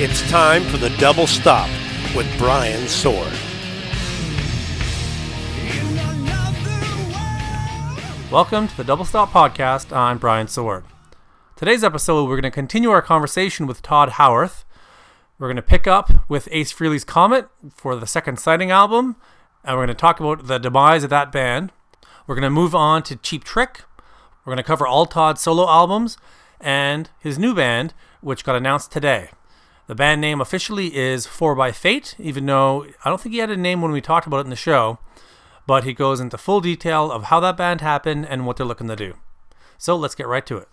It's time for the Double Stop with Brian Sword. Welcome to the Double Stop Podcast. I'm Brian Sword. Today's episode, we're going to continue our conversation with Tod Howarth. We're going to pick up with Ace Frehley's Comet for the Second Sighting album, and we're going to talk about the demise of that band. We're going to move on to Cheap Trick. We're going to cover all Todd's solo albums and his new band, which got announced today. The band name officially is 4x even though I don't think he had a name when we talked about it in the show, but he goes into full detail of how that band happened and what they're looking to do. So let's get right to it.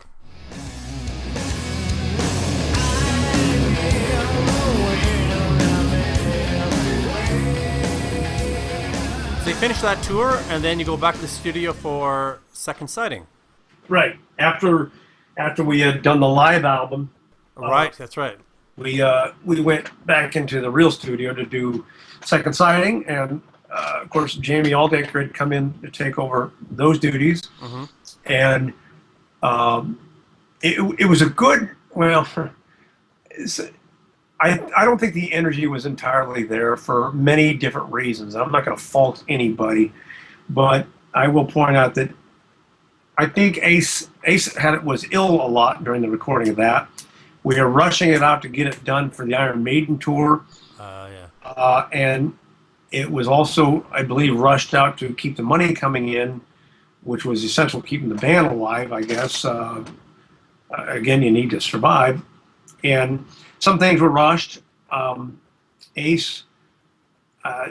So you finish that tour, and then you go back to the studio for Second Sighting. Right. After we had done the live album. Right, that's right. We went back into the real studio to do Second Sighting, and of course Jamie Aldaker had come in to take over those duties. Mm-hmm. And it was a good, I don't think the energy was entirely there for many different reasons. I'm not going to fault anybody, but I will point out that I think Ace was ill a lot during the recording of that. We were rushing it out to get it done for the Iron Maiden tour. And it was also, I believe, rushed out to keep the money coming in, which was essential to keeping the band alive, I guess. Again, you need to survive. And some things were rushed. Ace,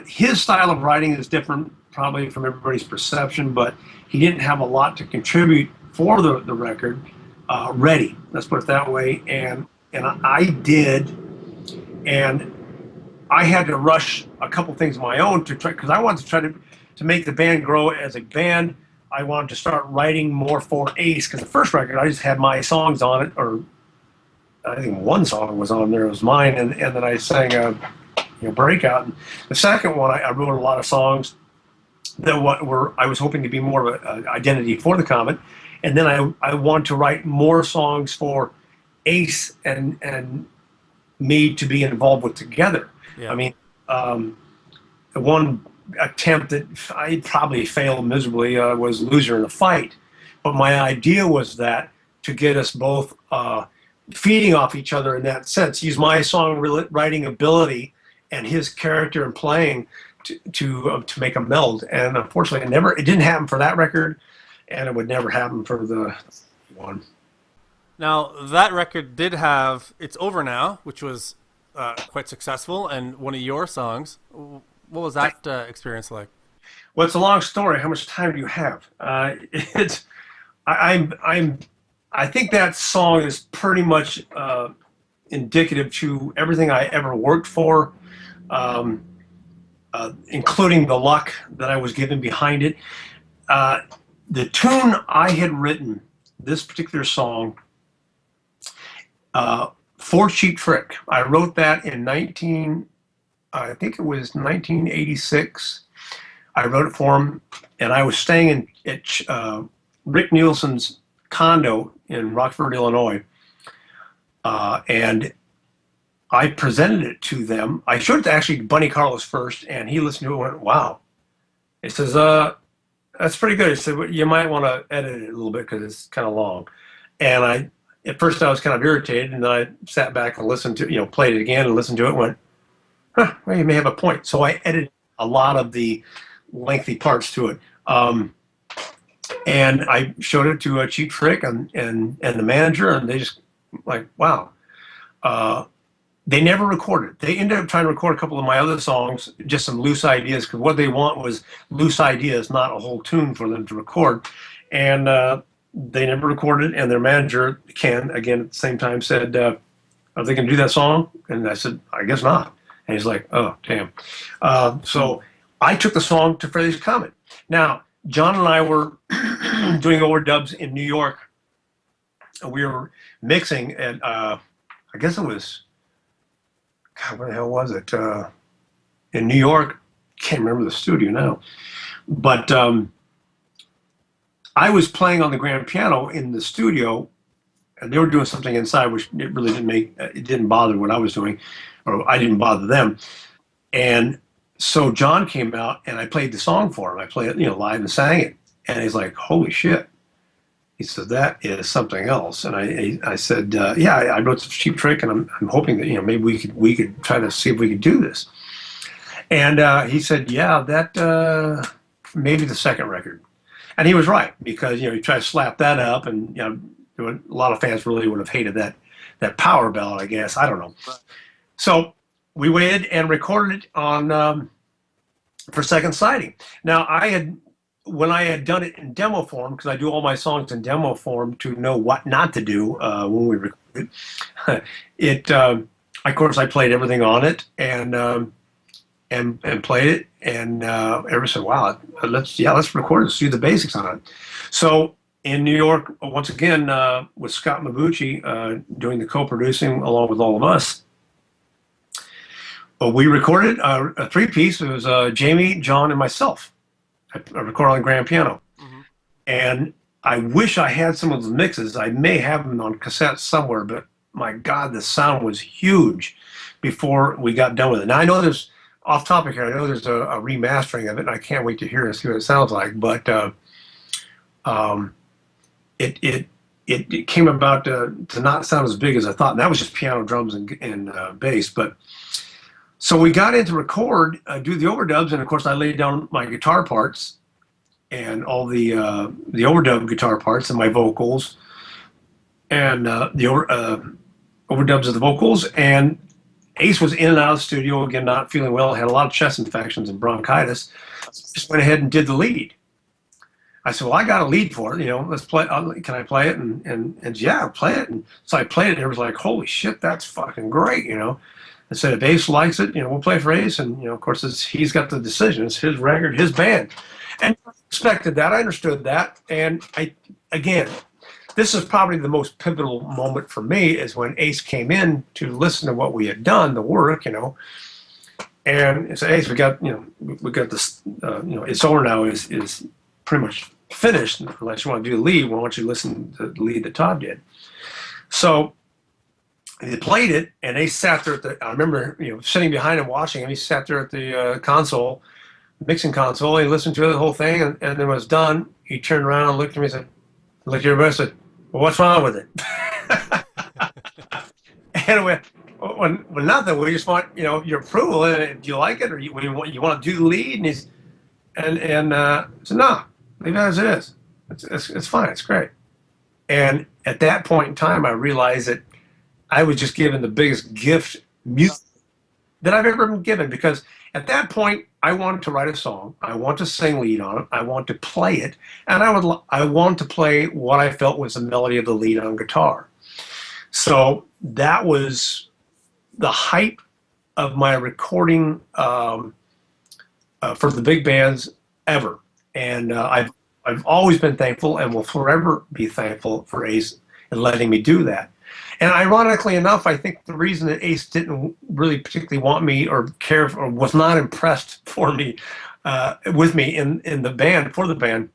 his style of writing is different probably from everybody's perception, but he didn't have a lot to contribute for the record ready. Let's put it that way. And I did, and I had to rush a couple things of my own to try, because I wanted to try to make the band grow as a band. I wanted to start writing more for Ace, because the first record I just had my songs on it, or I think one song was on there, it was mine, and then I sang Breakout. And the second one, I wrote a lot of songs that I was hoping to be more of an identity for the Comet, and then I wanted to write more songs for Ace and me to be involved with together. Yeah. I mean, the one attempt that I probably failed miserably was Loser in a Fight, but my idea was that to get us both feeding off each other in that sense, use my songwriting ability and his character and playing to make a meld. And unfortunately, it didn't happen for that record, and it would never happen for the one. Now, that record did have It's Over Now, which was quite successful, and one of your songs. What was that experience like? Well, it's a long story. How much time do you have? I think that song is pretty much indicative to everything I ever worked for, including the luck that I was given behind it. The tune I had written, this particular song, for Cheap Trick, I wrote that in 1986. I wrote it for him, and I was staying at Rick Nielsen's condo in Rockford, Illinois, and I presented it to them. I showed it to actually Bunny Carlos first, and he listened to it and went, wow. He says, that's pretty good. He said, well, you might want to edit it a little bit because it's kind of long. And at first I was kind of irritated, and then I sat back and listened to, played it again and listened to it and went, well, you may have a point. So I edited a lot of the lengthy parts to it. And I showed it to Cheap Trick and the manager, and they just like, wow. They never recorded. They ended up trying to record a couple of my other songs, just some loose ideas, because what they want was loose ideas, not a whole tune for them to record. And they never recorded, and their manager, Ken, again at the same time, said, are they going to do that song? And I said, I guess not. And he's like, oh, damn. So I took the song to Frehley's Comet. Now, John and I were doing overdubs in New York, and we were mixing at, I guess it was, God, where the hell was it? In New York, can't remember the studio now. But I was playing on the grand piano in the studio and they were doing something inside, which it really it didn't bother what I was doing, or I didn't bother them. And so John came out, and I played the song for him. I played it, live and sang it, and he's like, "Holy shit!" He said, "That is something else." And I said, "Yeah, I wrote some Cheap Trick, and I'm hoping that maybe we could try to see if we could do this." And he said, "Yeah, that maybe the second record." And he was right, because he tried to slap that up, and a lot of fans really would have hated that power ballad, I guess. I don't know. So we waited and recorded it on for Second Sighting. Now when I had done it in demo form, because I do all my songs in demo form to know what not to do when we record it. Of course, I played everything on it and played it, and everyone said, "Wow, let's record it. Let's do the basics on it." So in New York, once again, with Scott Mabuchi doing the co-producing along with all of us, we recorded a three-piece. It was Jamie, John, and myself. I recorded on the grand piano. Mm-hmm. And I wish I had some of the mixes. I may have them on cassette somewhere, but my God, the sound was huge before we got done with it. Now, I know there's, off topic here, I know there's a remastering of it, and I can't wait to hear and see what it sounds like, but it came about to not sound as big as I thought. And that was just piano, drums, and bass. But so we got in to record, do the overdubs, and of course I laid down my guitar parts and all the overdub guitar parts and my vocals, and the overdubs of the vocals. And Ace was in and out of the studio, again, not feeling well, had a lot of chest infections and bronchitis. Just went ahead and did the lead. I said, "Well, I got a lead for it, let's play. Can I play it?" And yeah, play it. And so I played it, and it was like, "Holy shit, that's fucking great," I said, "If Ace likes it, we'll play for Ace." And, of course, he's got the decision. It's his record, his band. And I expected that. I understood that. And again, this is probably the most pivotal moment for me, is when Ace came in to listen to what we had done, the work, and he said, "Ace, we got this, It's Over Now is pretty much finished. Unless you want to do the lead, we want you to listen to the lead that Todd did." So they played it, and Ace sat there I remember, sitting behind him watching him. He sat there at the console, mixing console. He listened to the whole thing, and then when it was done, he turned around and looked at me and said, looked at everybody and said, "Well, what's wrong with it?" And well, nothing. We just want, your approval. And do you like it, or you want to do the lead? And I said, "No, leave it as it is. It's fine. It's great." And at that point in time, I realized that I was just given the biggest gift music that I've ever been given, because at that point I wanted to write a song. I want to sing lead on it. I want to play it, and I want to play what I felt was the melody of the lead on guitar. So that was the height of my recording for the big bands ever, and I've always been thankful and will forever be thankful for Ace in letting me do that. And ironically enough, I think the reason that Ace didn't really particularly want me or care or was not impressed with me in the band, for the band,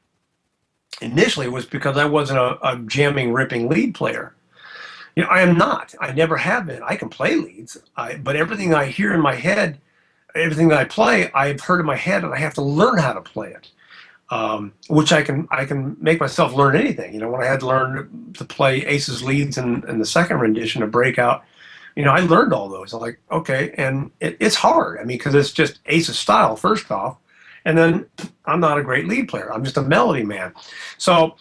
initially, was because I wasn't a jamming, ripping lead player. I am not. I never have been. I can play leads, but everything I hear in my head, everything that I play, I've heard in my head, and I have to learn how to play it. Which I can make myself learn anything. When I had to learn to play Ace's leads in the second rendition of Breakout, I learned all those. I'm like, okay, and it's hard. because it's just Ace's style, first off, and then I'm not a great lead player. I'm just a melody man. So,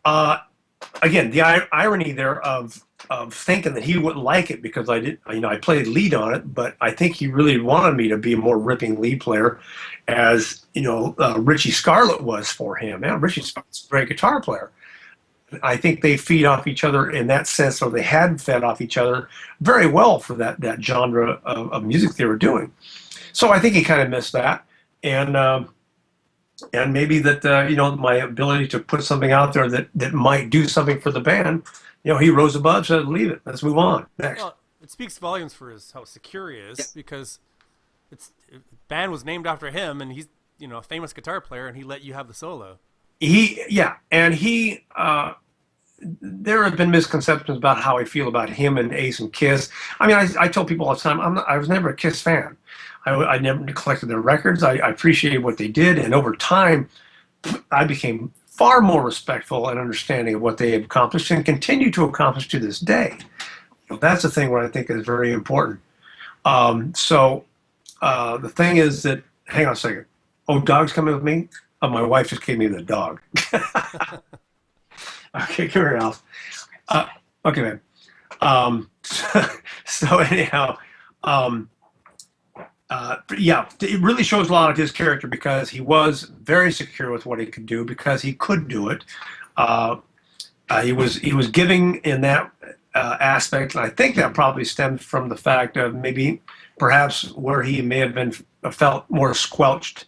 again, the irony there of thinking that he wouldn't like it because I played lead on it, but I think he really wanted me to be a more ripping lead player, as Richie Scarlett was for him. Man, Richie Scarlett's a great guitar player. I think they feed off each other in that sense, or they had fed off each other very well for that genre of music they were doing. So I think he kind of missed that, and maybe that my ability to put something out there that might do something for the band. He rose above, said, "Leave it. Let's move on. Next." Well, it speaks volumes for how secure he is, because the band was named after him, and he's a famous guitar player, and he let you have the solo. He there have been misconceptions about how I feel about him and Ace and Kiss. I mean, I tell people all the time, I was never a Kiss fan. I never collected their records. I appreciated what they did, and over time, I became far more respectful and understanding of what they have accomplished and continue to accomplish to this day. That's the thing where I think is very important. The thing is that, hang on a second. Oh, dog's coming with me? Oh, my wife just gave me the dog. Okay, come here, Alf. Okay, man. So anyhow, yeah, it really shows a lot of his character because he was very secure with what he could do because he could do it. He was giving in that aspect, and I think that probably stemmed from the fact of maybe perhaps where he may have been felt more squelched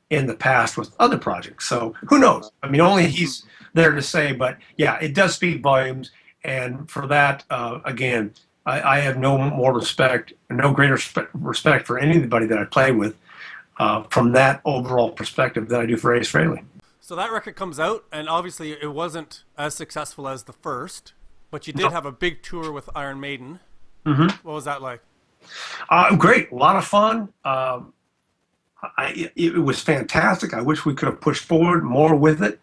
in the past with other projects. So who knows? I mean, only he's there to say, but yeah, it does speak volumes. And for that, again, I have no more respect, no greater respect for anybody that I play with from that overall perspective than I do for Ace Frehley. So that record comes out, and obviously it wasn't as successful as the first, but you did have a big tour with Iron Maiden. Mm-hmm. What was that like? Great, a lot of fun. It was fantastic. I wish we could have pushed forward more with it.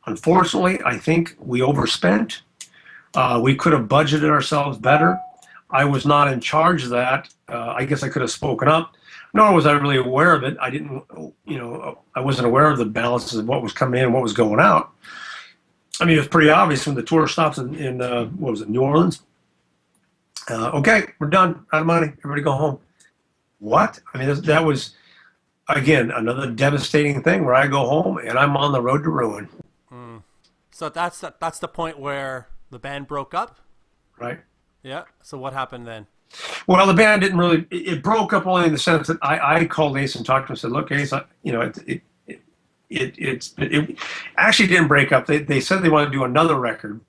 Unfortunately, I think we overspent. We could have budgeted ourselves better. I was not in charge of that. I guess I could have spoken up, nor was I really aware of it. I didn't, I wasn't aware of the balances of what was coming in and what was going out. I mean, it was pretty obvious when the tour stops in what was it, New Orleans? Okay, we're done. Out of money. Everybody go home. What? I mean, that was, again, another devastating thing where I go home and I'm on the road to ruin. So that's the point where the band broke up? Right. Yeah. So what happened then? Well, the band didn't really, it broke up only in the sense that I called Ace and talked to him and said, look, Ace, it actually didn't break up. They said they wanted to do another record,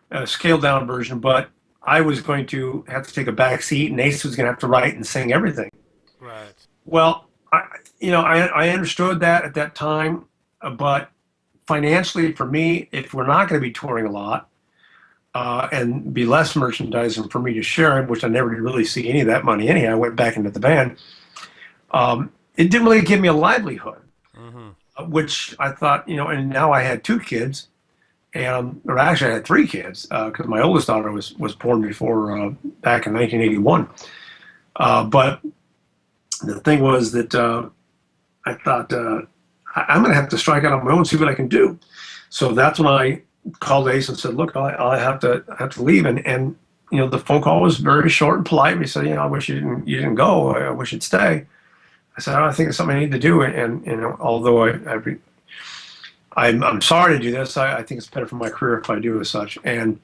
a scaled down version, but I was going to have to take a back seat and Ace was going to have to write and sing everything. Right. Well, I understood that at that time, but financially for me, if we're not going to be touring a lot and be less merchandising for me to share, which I never did really see any of that money anyhow, I went back into the band. It didn't really give me a livelihood, which I thought, and now I had 2 kids, or actually I had 3 kids because my oldest daughter was born before back in 1981. But the thing was that I thought I'm going to have to strike out on my own, see what I can do. So that's when I called Ace and said, "Look, I have to leave." And the phone call was very short and polite. He said, "I wish you didn't go. I wish you'd stay." I said, "I think it's something I need to do." And although I'm sorry to do this, I think it's better for my career if I do as such. And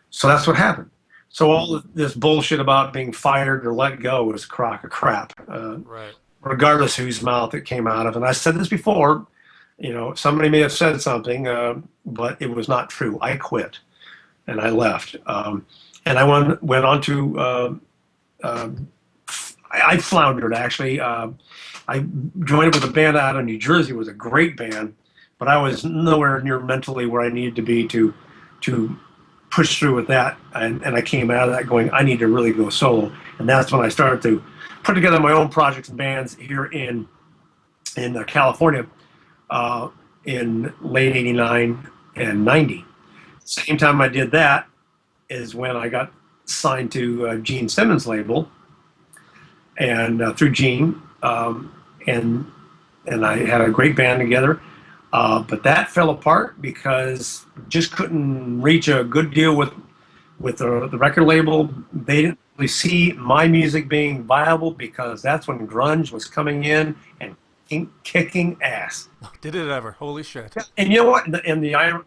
so that's what happened. So all of this bullshit about being fired or let go was a crock of crap. Right. Regardless whose mouth it came out of. And I said this before, somebody may have said something, but it was not true. I quit and I left. And I went on to, I floundered actually. I joined up with a band out of New Jersey. It was a great band, but I was nowhere near mentally where I needed to be to push through with that. And I came out of that going, I need to really go solo. And that's when I started to put together my own projects and bands here in California in late 89 and 90. Same time I did that is when I got signed to Gene Simmons' label and through Gene and I had a great band together. But that fell apart because just couldn't reach a good deal with the record label. They didn't really see my music being viable because that's when grunge was coming in and kicking ass. Did it ever? Holy shit. And you know what? And the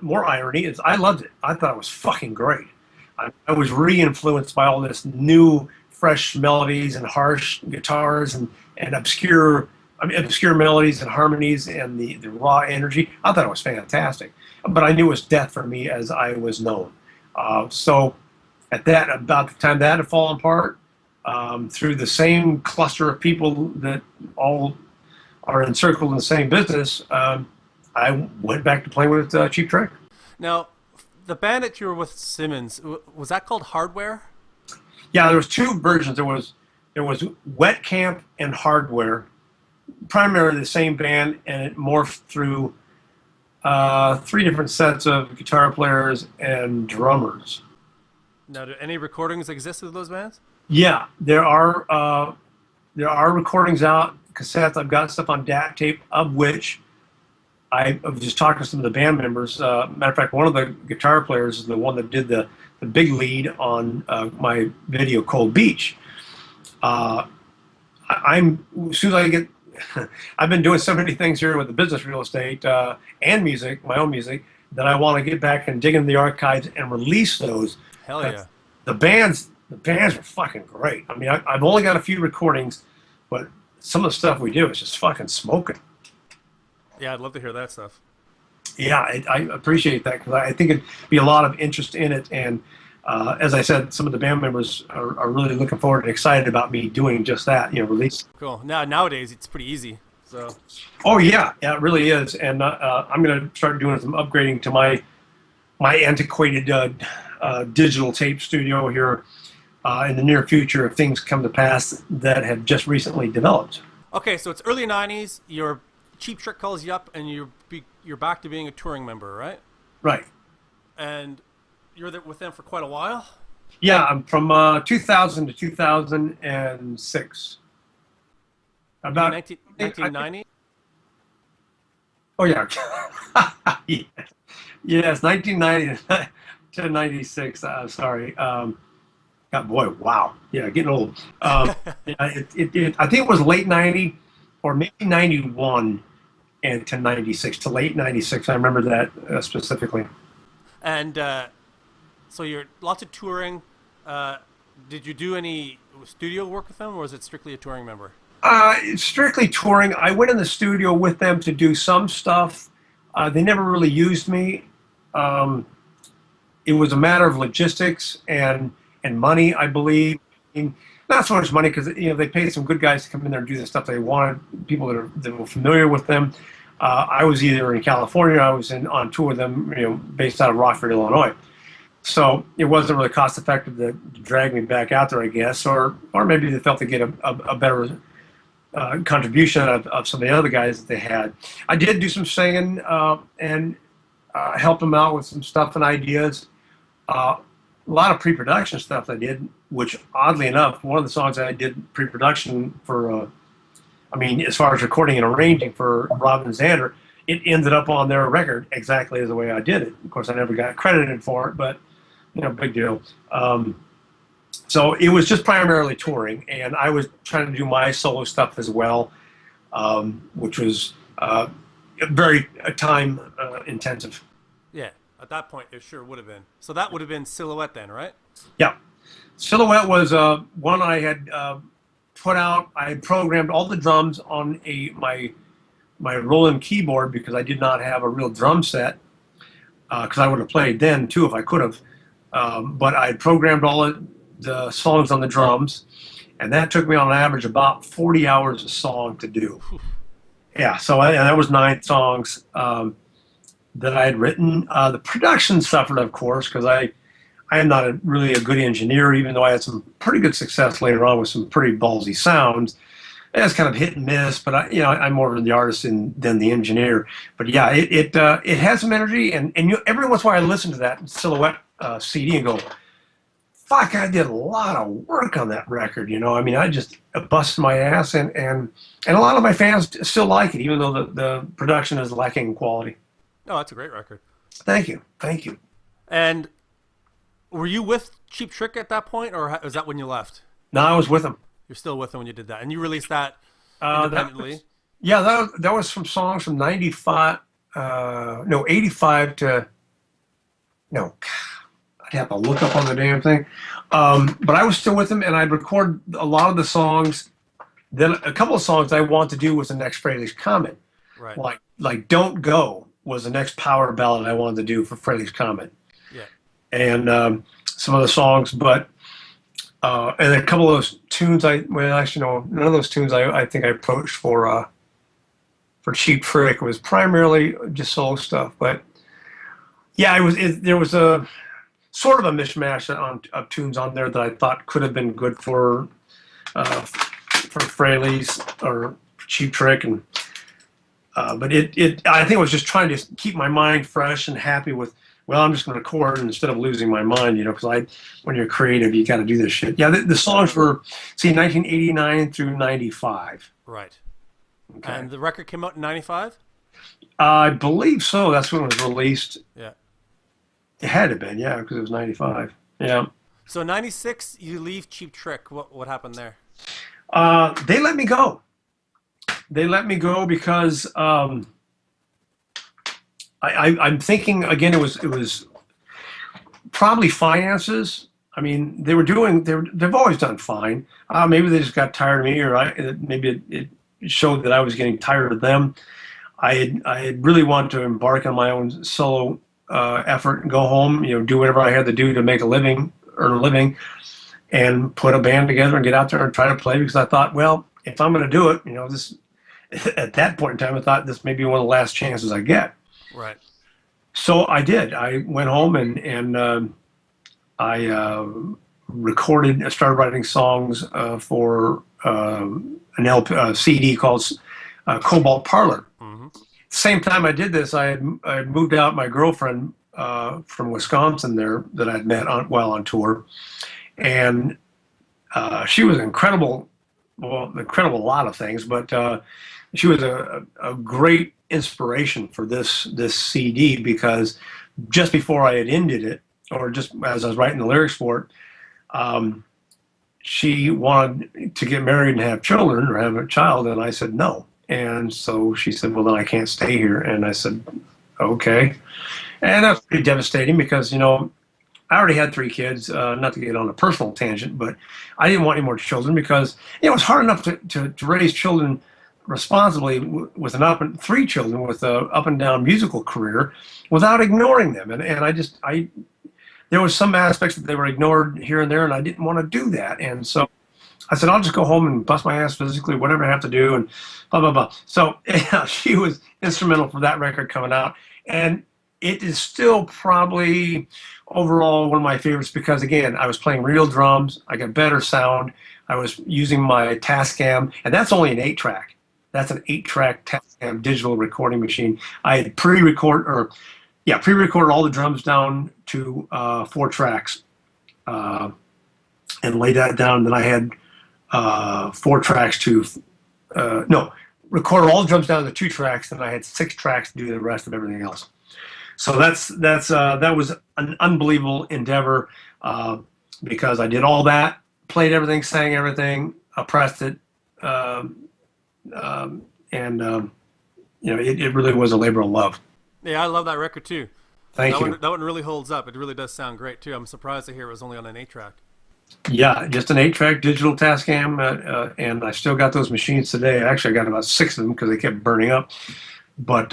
more irony is I loved it. I thought it was fucking great. I was re-influenced by all this new, fresh melodies and harsh guitars and obscure melodies and harmonies and the raw energy. I thought it was fantastic. But I knew it was death for me as I was known. So about the time that had fallen apart, through the same cluster of people that all are encircled in the same business, I went back to playing with Cheap Trick. Now, the band that you were with Simmons, was that called Hardware? Yeah, there was two versions. There was Wet Camp and Hardware, primarily the same band, and it morphed through three different sets of guitar players and drummers. Now, do any recordings exist of those bands? Yeah, there are recordings out, cassettes. I've got stuff on DAT tape, of which I was just talking to some of the band members. Matter of fact, one of the guitar players is the one that did the big lead on my video Cold Beach. As soon as I get, I've been doing so many things here with the business real estate and music, my own music, that I want to get back and dig into the archives and release those. Hell yeah. The bands were fucking great. I mean, I've only got a few recordings, but some of the stuff we do is just fucking smoking. Yeah, I'd love to hear that stuff. Yeah, I appreciate that because I think it'd be a lot of interest in it. And as I said, some of the band members are really looking forward and excited about me doing just that, release. Cool. Nowadays, it's pretty easy. So. Oh, yeah, it really is. And I'm going to start doing some upgrading to my antiquated digital tape studio here in the near future if things come to pass that have just recently developed. Okay, so it's early 90s. Your Cheap Trick calls you up, and you're back to being a touring member, right? Right. And you're there with them for quite a while? Yeah, I'm from 2000 to 2006. About 1990? Oh, yeah. Yeah. Yes, 1990 to 96. Sorry. God, boy, wow. Yeah, getting old. I think it was late 90 or maybe 91 and to 96, to late 96. I remember that specifically. And so you're lots of touring. Did you do any studio work with them, or was it strictly a touring member? Strictly touring. I went in the studio with them to do some stuff. They never really used me. It was a matter of logistics and money, I believe. Not so much money because they paid some good guys to come in there and do the stuff they wanted. People that were familiar with them. I was either in California, or I was on tour with them, based out of Rockford, Illinois. So it wasn't really cost effective to drag me back out there, I guess, or maybe they felt to get a better contribution of some of the other guys that they had. I did do some singing and help them out with some stuff and ideas. A lot of pre-production stuff I did, which oddly enough, one of the songs I did pre-production for, as far as recording and arranging for Robin Zander, it ended up on their record exactly as the way I did it. Of course, I never got credited for it, but, big deal. So it was just primarily touring, and I was trying to do my solo stuff as well, which was very time intensive. Yeah, at that point, it sure would have been. So that would have been Silhouette then, right? Yeah. Silhouette was one I had put out. I had programmed all the drums on my Roland keyboard because I did not have a real drum set, because I would have played then too if I could have. But I had programmed all the songs on the drums, and that took me on average about 40 hours a song to do. Yeah, so that was 9 songs that I had written. The production suffered, of course, because I am not really a good engineer, even though I had some pretty good success later on with some pretty ballsy sounds. It's kind of hit and miss, but I'm more of the artist than the engineer. But yeah, it has some energy, and every once in a while I listen to that Silhouette CD and go, fuck, I did a lot of work on that record. I just busted my ass, and a lot of my fans still like it, even though the production is lacking in quality. Oh, that's a great record. Thank you. And were you with Cheap Trick at that point, or was that when you left? No, I was with them. You're still with them when you did that, and you released that independently. That was from songs from 85 to no. I'd have to look up on the damn thing. But I was still with them, and I'd record a lot of the songs. Then a couple of songs I want to do was the next Frehley's Comet. Right. Like Don't Go was the next power ballad I wanted to do for Frehley's Comet. Yeah. And some of the songs, but and a couple of those tunes none of those tunes I think I approached for Cheap Trick. It was primarily just solo stuff, but Yeah, there was a sort of a mishmash of tunes on there that I thought could have been good for Frehley's or Cheap Trick, and but I think I was just trying to keep my mind fresh and happy with. Well, I'm just going to record instead of losing my mind, because when you're creative, you got to do this shit. Yeah, the songs were 1989 through 95. Right. Okay. And the record came out in 95? I believe so. That's when it was released. Yeah. It had to have been, yeah, because it was 95. Yeah. So 96, you leave Cheap Trick. What happened there? They let me go. They let me go because I'm thinking again. It was probably finances. I mean, they've always done fine. Maybe they just got tired of me, or maybe it showed that I was getting tired of them. I had really wanted to embark on my own solo effort and go home, do whatever I had to do to make a living, earn a living, and put a band together and get out there and try to play, because I thought, well, if I'm going to do it, this at that point in time, I thought this may be one of the last chances I get. Right. So I did. I went home and I recorded, started writing songs for an CD called Cobalt Parlor. Mm-hmm. Same time I did this, I had moved out my girlfriend from Wisconsin there that I'd met while on tour, and she was incredible. Well, incredible a lot of things, but she was a great inspiration for this CD, because just before I had ended it, or just as I was writing the lyrics for it, she wanted to get married and have children or have a child, and I said no. And so she said, well, then I can't stay here. And I said, okay. And that's pretty devastating because, I already had 3 kids, not to get on a personal tangent, but I didn't want any more children because, it's hard enough to raise children responsibly with 3 children with an up and down musical career without ignoring them. And there was some aspects that they were ignored here and there, and I didn't want to do that. And so I said, I'll just go home and bust my ass physically, whatever I have to do, and blah, blah, blah. So she was instrumental for that record coming out. And it is still probably overall one of my favorites because, again, I was playing real drums. I got better sound. I was using my Tascam, and that's only an 8-track. That's an 8-track Tascam digital recording machine. I had pre-recorded all the drums down to 4 tracks and laid that down. Then I had 4 tracks record all the drums down to 2 tracks, and I had 6 tracks to do the rest of everything else. So that was an unbelievable endeavor because I did all that, played everything, sang everything, pressed it, it really was a labor of love. Yeah, I love that record too. Thank you. That one really holds up. It really does sound great too. I'm surprised to hear it was only on an 8-track. Yeah, just an 8-track digital Tascam, and I still got those machines today. Actually, I got about 6 of them because they kept burning up. But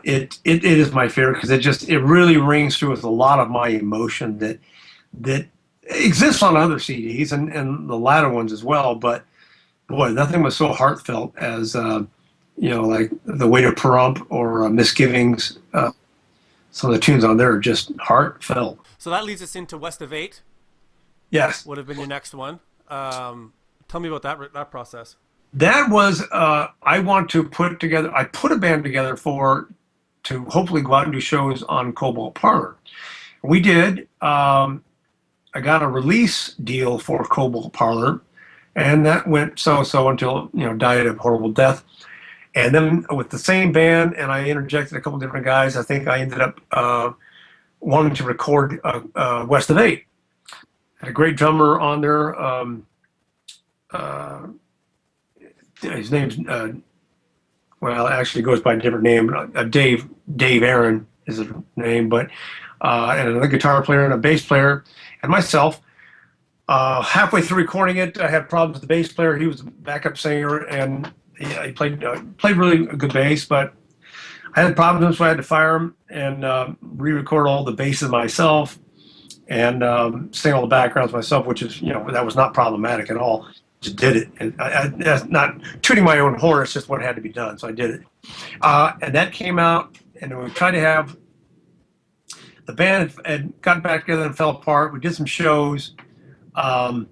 it is my favorite because it really rings through with a lot of my emotion that exists on other CDs and the latter ones as well. But boy, nothing was so heartfelt as like The Way to Perump or Misgivings. Some of the tunes on there are just heartfelt. So that leads us into West of 8. Yes. Would have been your next one. Tell me about that process. That was, I put a band together to hopefully go out and do shows on Cobalt Parlor. We did. I got a release deal for Cobalt Parlor, and that went so-so until, died a horrible death. And then with the same band, and I interjected a couple different guys, I think I ended up wanting to record West of 8. Had a great drummer on there. His name's actually goes by a different name. Dave Aaron is his name, but and another guitar player and a bass player, and myself. Halfway through recording it, I had problems with the bass player. He was a backup singer, and he played really good bass, but I had problems, so I had to fire him and re-record all the basses myself and sing all the backgrounds myself, which is, that was not problematic at all. Just did it. And that's not tooting my own horn, it's just what had to be done, so I did it. And that came out, and we tried to have the band had got back together and fell apart. We did some shows, and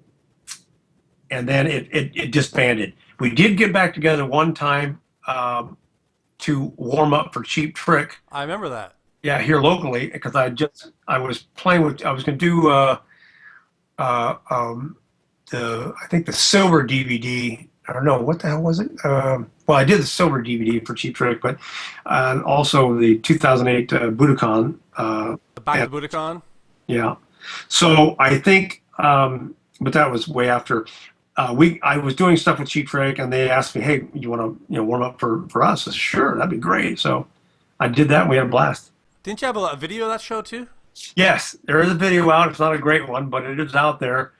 then it disbanded. We did get back together one time to warm up for Cheap Trick. I remember that. Yeah, here locally, because I was going to do I think the silver DVD. I don't know what the hell was it. Well, I did the silver DVD for Cheap Trick, but and also the 2008 Budokan. Back to Budokan. Yeah. So I think, but that was way after. I was doing stuff with Cheap Trick, and they asked me, "Hey, you want to warm up for us?" I said, "Sure, that'd be great." So I did that. And we had a blast. Didn't you have a video of that show too? Yes, there is a video out. It's not a great one, but it is out there.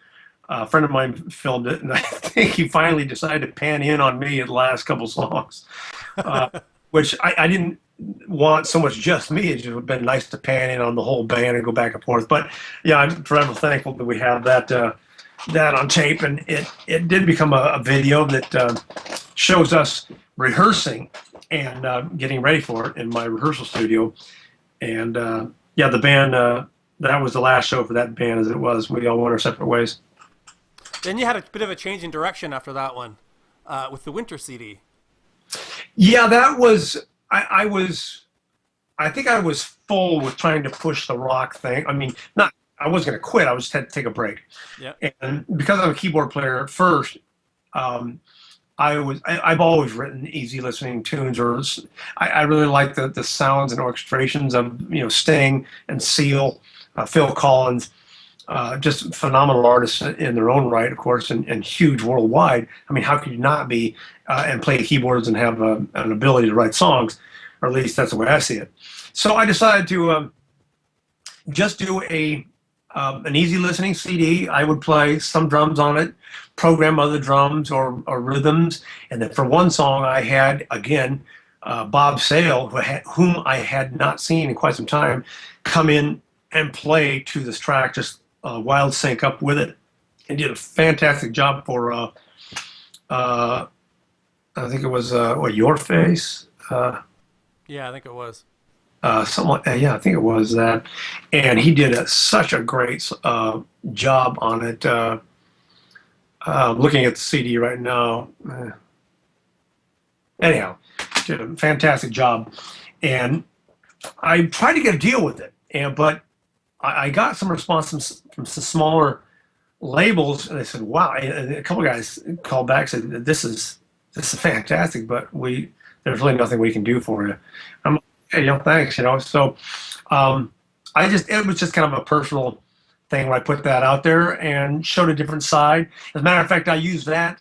A friend of mine filmed it, and I think he finally decided to pan in on me at the last couple songs, which I didn't want so much just me. It just would have been nice to pan in on the whole band and go back and forth. But yeah, I'm forever thankful that we have that on tape, and it did become a video that shows us rehearsing and getting ready for it in my rehearsal studio. And yeah, the band, that was the last show for that band as it was. We all went our separate ways. Then you had a bit of a change in direction after that one with the Winter CD. Yeah, that was, I think I was full with trying to push the rock thing. I mean, I wasn't going to quit. I just had to take a break. Yeah. And because I'm a keyboard player at first, I've always written easy listening tunes, or I really like the sounds and orchestrations of Sting and Seal, Phil Collins, just phenomenal artists in their own right, of course, and huge worldwide. I mean, how could you not be and play keyboards and have an ability to write songs, or at least that's the way I see it. So I decided to just do an easy listening CD. I would play some drums on it, program other drums or rhythms, and then for one song I had, again, Bob Sale, whom I had not seen in quite some time, come in and play to this track, just wild sync up with it, and did a fantastic job for, I think it was, Your Face? Yeah, I think it was. Yeah, I think it was that, and he did such a great job on it. Looking at the CD right now, anyhow, did a fantastic job, and I tried to get a deal with it, but I got some response from some smaller labels, and they said, "Wow!" And a couple of guys called back and said, "This is fantastic, but there's really nothing we can do for you." I'm like, "Hey, thanks." So it was just kind of a personal thing when I put that out there and showed a different side. As a matter of fact, I used that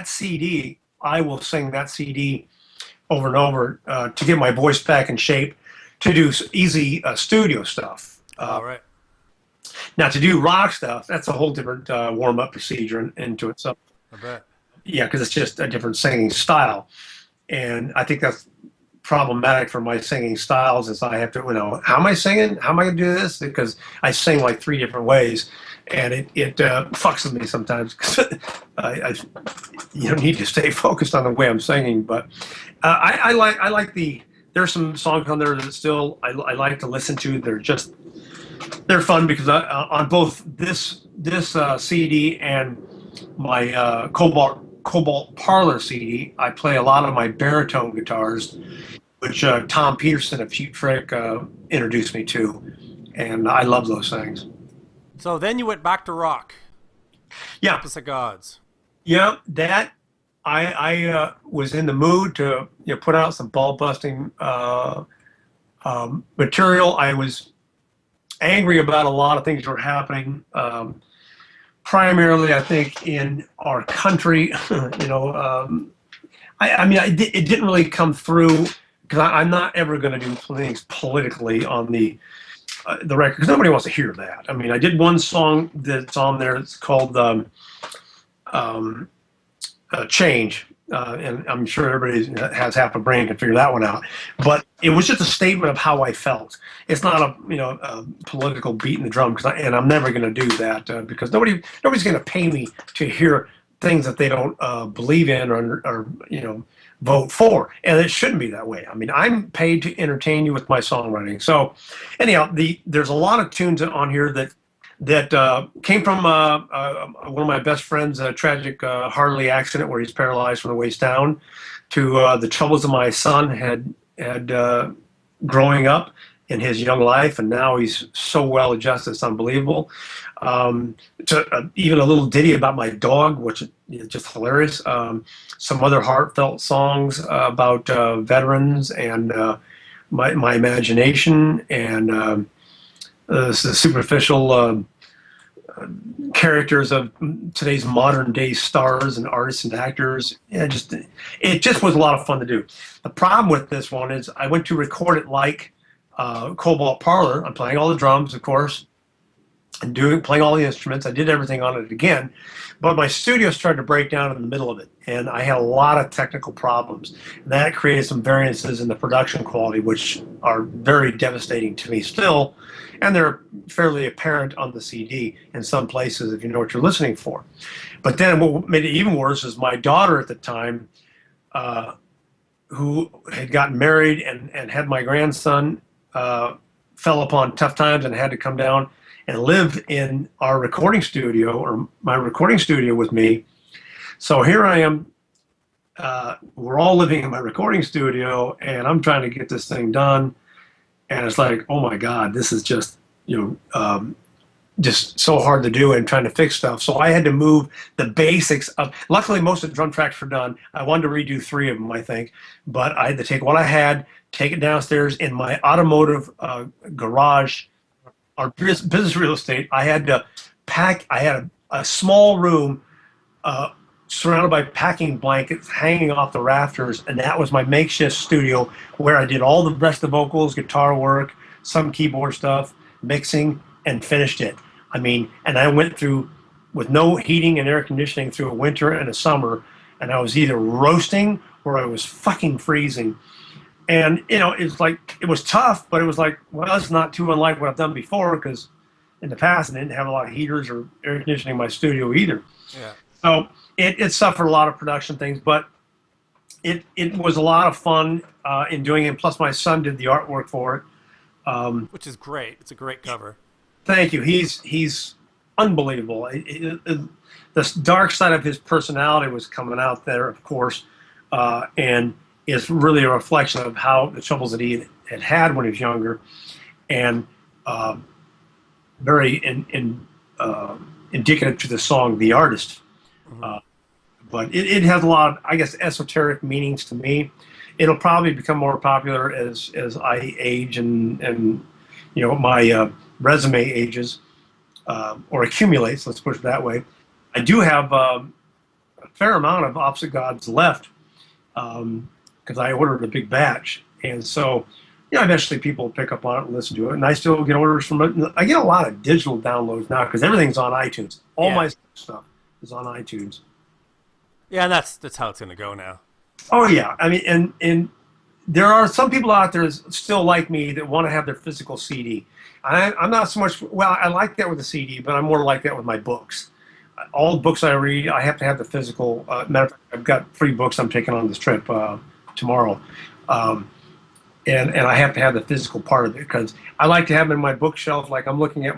CD. I will sing that CD over and over to get my voice back in shape to do easy studio stuff. Right. Now, to do rock stuff, that's a whole different warm-up procedure into it. So, I bet. Yeah, because it's just a different singing style. And I think that's problematic for my singing styles, is I have to, how am I singing? How am I going to do this? Because I sing like 3 different ways, and it fucks with me sometimes, because I need to stay focused on the way I'm singing. But I like there's some songs on there that still I like to listen to. They're fun, because on both this CD and my Cobalt Parlor CD, I play a lot of my baritone guitars, which Tom Peterson of Cheap Trick introduced me to, and I love those things. So then you went back to rock. Yeah. Opposite Gods. Yeah, that I was in the mood to put out some ball busting material. I was angry about a lot of things that were happening. Primarily, I think, in our country. It didn't really come through, because I'm not ever going to do things politically on the record, because nobody wants to hear that. I mean, I did one song that's on there. It's called Change, and I'm sure everybody has half a brain can figure that one out. But it was just a statement of how I felt. It's not a political beat in the drum, and I'm never going to do that, because nobody's going to pay me to hear things that they don't believe in or vote for, and it shouldn't be that way. I mean, I'm paid to entertain you with my songwriting. So, anyhow, there's a lot of tunes on here that came from one of my best friends' tragic Harley accident where he's paralyzed from the waist down, to the troubles of my son had growing up in his young life, and now he's so well adjusted, it's unbelievable. To even a little ditty about my dog, which is just hilarious. Some other heartfelt songs about veterans and my imagination, and the superficial characters of today's modern day stars and artists and actors. It just was a lot of fun to do. The problem with this one is I went to record it like Cobalt Parlor. I'm playing all the drums, of course, and playing all the instruments. I did everything on it again, but my studio started to break down in the middle of it, and I had a lot of technical problems. And that created some variances in the production quality, which are very devastating to me still, and they're fairly apparent on the CD in some places if you know what you're listening for. But then what made it even worse is my daughter at the time, who had gotten married and had my grandson, fell upon tough times and had to come down and live in our recording studio, or my recording studio, with me. So here I am. We're all living in my recording studio, and I'm trying to get this thing done. And it's like, oh my God, this is just, just so hard to do, and trying to fix stuff. So I had to move the basics of, luckily most of the drum tracks were done. I wanted to redo 3 of them, I think, but I had to take what I had, take it downstairs in my automotive garage, our business real estate. I had to pack. I had a small room surrounded by packing blankets hanging off the rafters, and that was my makeshift studio where I did all the rest of the vocals, guitar work, some keyboard stuff, mixing, and finished it. I mean, and I went through, with no heating and air conditioning, through a winter and a summer, and I was either roasting or I was fucking freezing. And, it's like, it was tough, but it was like, well, it's not too unlike what I've done before, because in the past I didn't have a lot of heaters or air conditioning in my studio either. Yeah. So it suffered a lot of production things, but it was a lot of fun in doing it. Plus my son did the artwork for it. Which is great. It's a great cover. Thank you. He's unbelievable. The dark side of his personality was coming out there, of course, and is really a reflection of how the troubles that he had when he was younger, and very indicative to the song "The Artist." Mm-hmm. But it has a lot of, I guess, esoteric meanings to me. It'll probably become more popular as I age and my resume ages or accumulates. Let's put it that way. I do have a fair amount of Opposite Gods left. Because I ordered a big batch, and so eventually people pick up on it and listen to it, and I still get orders from it. I get a lot of digital downloads now because everything's on iTunes. All my stuff is on iTunes. Yeah, and that's how it's going to go now. Oh yeah, I mean, and there are some people out there still like me that want to have their physical CD. I'm not so much. Well, I like that with the CD, but I'm more like that with my books. All the books I read, I have to have the physical. Matter of fact, I've got 3 books I'm taking on this trip tomorrow, and I have to have the physical part of it because I like to have them in my bookshelf. Like I'm looking at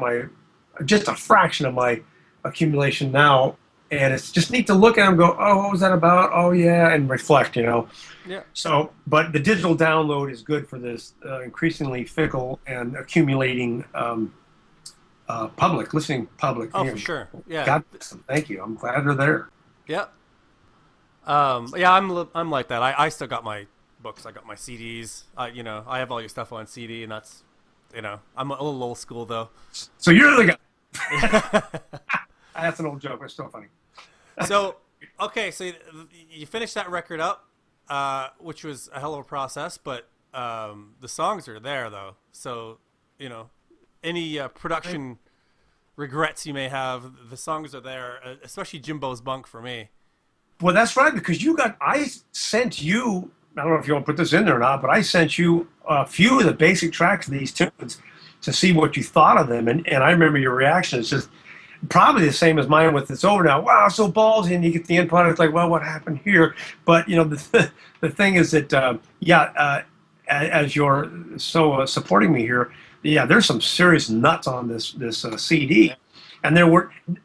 just a fraction of my accumulation now, and it's just neat to look at them and go, oh, what was that about? Oh yeah, and reflect, Yeah. So, but the digital download is good for this increasingly fickle and accumulating listening public. Oh, for sure. Yeah. God bless them. Thank you. I'm glad they're there. Yeah. I'm like that. I still got my books. I got my CDs. I have all your stuff on CD, and that's, I'm a little old school though. So you're the guy. That's an old joke. It's still funny. So, okay. So you finished that record up, which was a hell of a process, but the songs are there though. So, any production regrets you may have, the songs are there, especially Jimbo's Bunk for me. Well, that's right, because I sent you, I don't know if you want to put this in there or not, but I sent you a few of the basic tracks of these tunes to see what you thought of them. And I remember your reaction. It's just, probably the same as mine with It's Over Now. Wow, so ballsy, and you get the end product like, well, what happened here? But the thing is that as you're so supporting me here, yeah, there's some serious nuts on this CD, and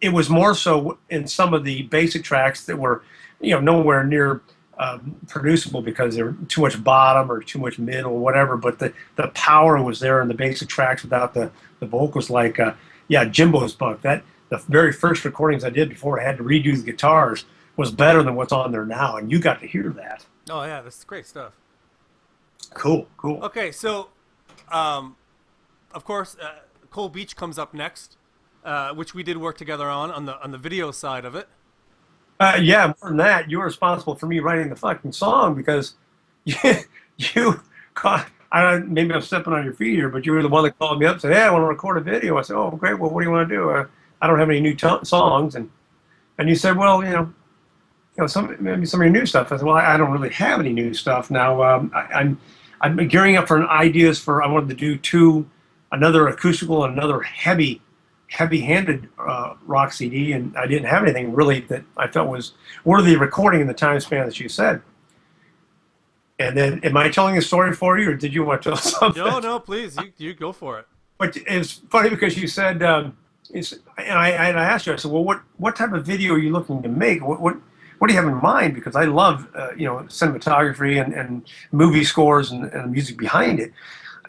it was more so in some of the basic tracks that were nowhere near producible because there were too much bottom or too much mid or whatever. But the power was there in the basic tracks without the vocals, like Jimbo's Buck. That the very first recordings I did before I had to redo the guitars was better than what's on there now, and you got to hear that. Oh yeah, this is great stuff. Cool. Okay, so of course, Cold Beach comes up next, which we did work together on the video side of it. Yeah, more than that, you're responsible for me writing the fucking song because you caught. Maybe I'm stepping on your feet here, but you were the one that called me up and said, "Hey, I want to record a video." I said, "Oh, great. Well, what do you want to do?" I don't have any new songs, and you said, "Well, maybe some of your new stuff." I said, "Well, I don't really have any new stuff now. I'm gearing up for ideas for. I wanted to do another acoustical and another heavy-handed rock CD, and I didn't have anything really that I felt was worthy of recording in the time span that you said." And then, am I telling a story for you, or did you want to tell something? No, please, you go for it. But it's funny because you said, and I asked you, I said, well, what type of video are you looking to make? What do you have in mind? Because I love, cinematography and movie scores and the music behind it.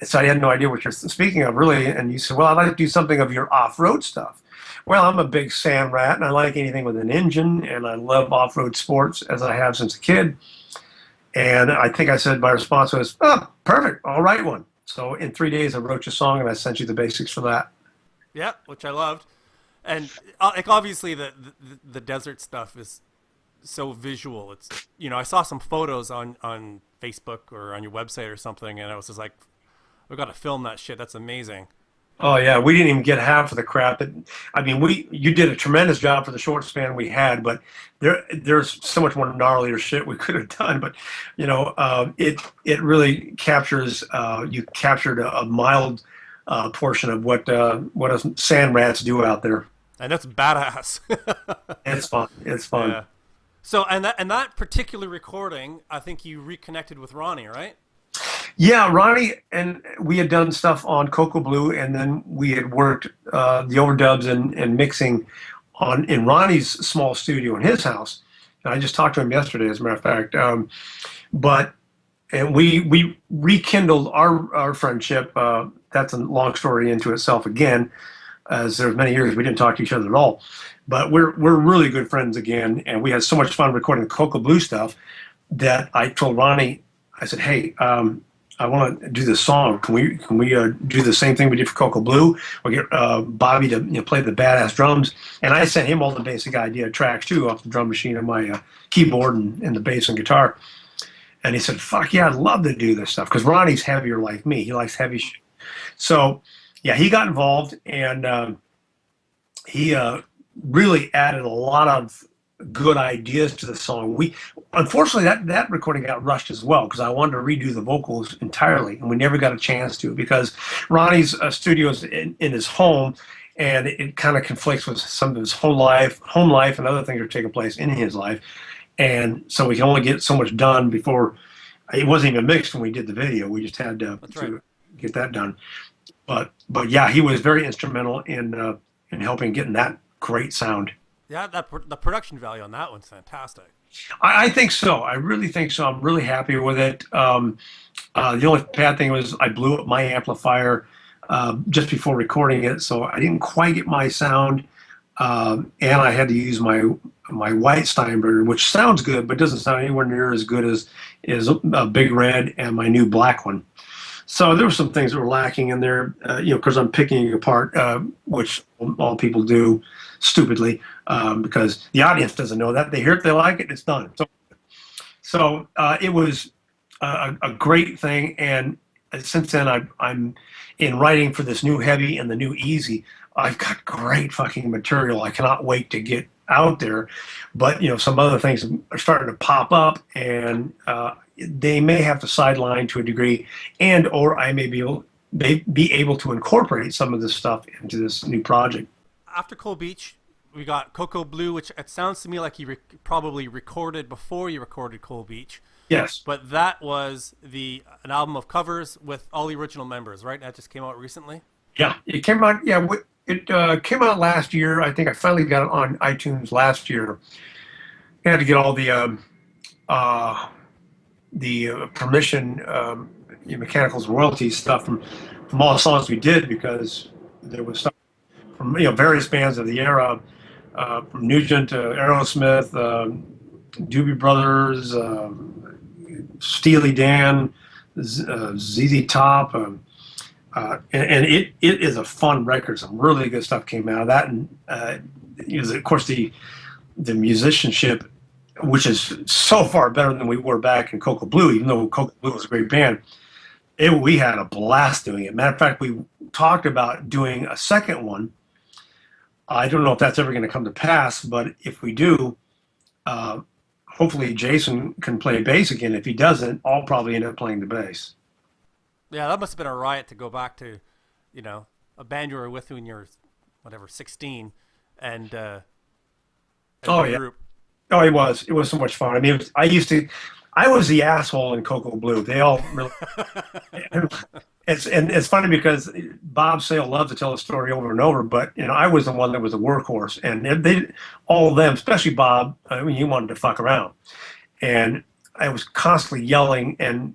So I had no idea what you're speaking of, really. And you said, well, I'd like to do something of your off-road stuff. Well, I'm a big sand rat, and I like anything with an engine, and I love off-road sports, as I have since a kid. And I think I said my response was, "Oh, perfect. I'll write one." So in 3 days, I wrote you a song, and I sent you the basics for that. Yeah, which I loved. And like obviously the desert stuff is so visual. It's I saw some photos on Facebook or on your website or something, and I was just like, "We got to film that shit. That's amazing." Oh yeah, we didn't even get half of the crap. You did a tremendous job for the short span we had, but there's so much more gnarlier shit we could have done. But it really captures. You captured a mild portion of what us sand rats do out there, and that's badass. It's fun. It's fun. Yeah. So and that particular recording, I think you reconnected with Ronnie, right? Yeah, Ronnie and we had done stuff on Cocoa Blue, and then we had worked the overdubs and mixing in Ronnie's small studio in his house. And I just talked to him yesterday, as a matter of fact. And we rekindled our friendship. That's a long story into itself again, as there's many years we didn't talk to each other at all. But we're really good friends again, and we had so much fun recording the Cocoa Blue stuff that I told Ronnie, I said, "Hey, I want to do this song. Can we do the same thing we did for Cocoa Blue? We'll get Bobby to play the badass drums." And I sent him all the basic idea tracks too off the drum machine on my keyboard and the bass and guitar. And he said, "Fuck yeah, I'd love to do this stuff," because Ronnie's heavier like me. He likes heavy shit. So yeah, he got involved, and he really added a lot of good ideas to the song. Unfortunately that recording got rushed as well because I wanted to redo the vocals entirely, and we never got a chance to because Ronnie's studio is in his home, and it kind of conflicts with some of his home life and other things that are taking place in his life, and so we can only get so much done before it wasn't even mixed when we did the video. We just had to get that done. But yeah, he was very instrumental in helping getting that great sound. Yeah, the production value on that one's fantastic. I think so. I really think so. I'm really happy with it. The only bad thing was I blew up my amplifier just before recording it, so I didn't quite get my sound, and I had to use my white Steinberger, which sounds good, but doesn't sound anywhere near as good as Big Red and my new black one. So there were some things that were lacking in there, because I'm picking it apart, which all people do stupidly, because the audience doesn't know that. They hear it, they like it, it's done. So it was a great thing, and since then I'm in writing for this new heavy and the new easy. I've got great fucking material. I cannot wait to get out there, but some other things are starting to pop up, and they may have to sideline to a degree, or I may be able to incorporate some of this stuff into this new project. after Cold Beach, we got Cocoa Blue, which it sounds to me like you probably recorded before you recorded Cold Beach. Yes. But that was an album of covers with all the original members, right? That just came out recently. Yeah, it came out. Yeah, it came out last year. I think I finally got it on iTunes last year. I had to get all the permission, mechanicals royalties stuff from all the songs we did, because there was stuff from various bands of the era, from Nugent to Aerosmith, Doobie Brothers, Steely Dan, ZZ Top, and it is a fun record. Some really good stuff came out of that, and of course the musicianship, which is so far better than we were back in Cocoa Blue, even though Cocoa Blue was a great band. We had a blast doing it. Matter of fact, we talked about doing a second one. I don't know if that's ever going to come to pass, but if we do, hopefully Jason can play bass again. If he doesn't, I'll probably end up playing the bass. Yeah, that must have been a riot to go back to, a band you were with when you were, 16, and oh yeah. Group. Oh, it was. It was so much fun. I mean, I was the asshole in Cocoa Blue. They all really. It's funny because Bob Sale loved to tell the story over and over, but I was the one that was a workhorse, and all of them, especially Bob. I mean, he wanted to fuck around, and I was constantly yelling and